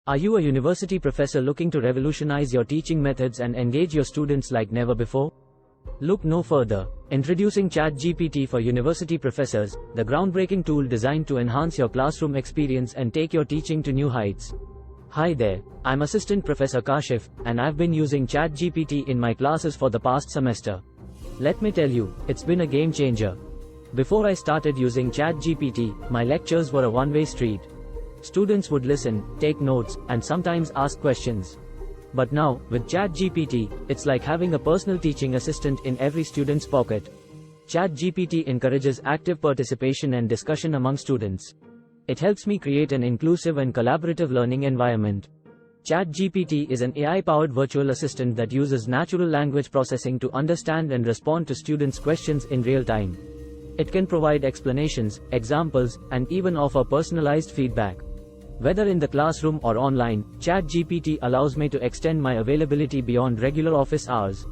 Are you a university professor looking to revolutionize your teaching methods and engage your students like never before? Look no further. Introducing ChatGPT for university professors, the groundbreaking tool designed to enhance your classroom experience and take your teaching to new heights. Hi there, I'm Assistant Professor Kashif, and I've been using ChatGPT in my classes for the past semester. Let me tell you, it's been a game changer. Before I started using ChatGPT, my lectures were a one-way street. Students would listen, take notes, and sometimes ask questions. But now, with ChatGPT, it's like having a personal teaching assistant in every student's pocket. ChatGPT encourages active participation and discussion among students. It helps me create an inclusive and collaborative learning environment. ChatGPT is an AI-powered virtual assistant that uses natural language processing to understand and respond to students' questions in real time. It can provide explanations, examples, and even offer personalized feedback. Whether in the classroom or online, ChatGPT allows me to extend my availability beyond regular office hours.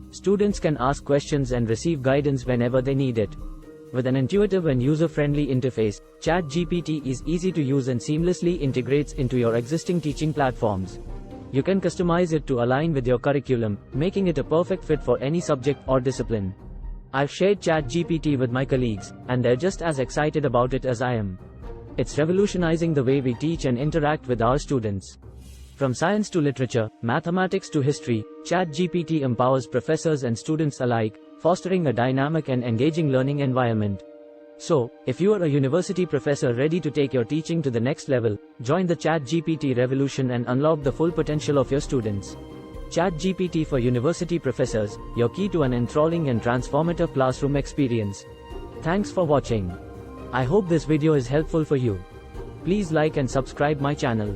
Students can ask questions and receive guidance whenever they need it. With an intuitive and user-friendly interface, ChatGPT is easy to use and seamlessly integrates into your existing teaching platforms. You can customize it to align with your curriculum, making it a perfect fit for any subject or discipline. I've shared ChatGPT with my colleagues, and they're just as excited about it as I am. It's revolutionizing the way we teach and interact with our students. From science to literature, mathematics to history, ChatGPT empowers professors and students alike, fostering a dynamic and engaging learning environment. So, if you are a university professor ready to take your teaching to the next level, join the ChatGPT revolution and unlock the full potential of your students. ChatGPT for university professors, your key to an enthralling and transformative classroom experience. Thanks for watching. I hope this video is helpful for you. Please like and subscribe my channel.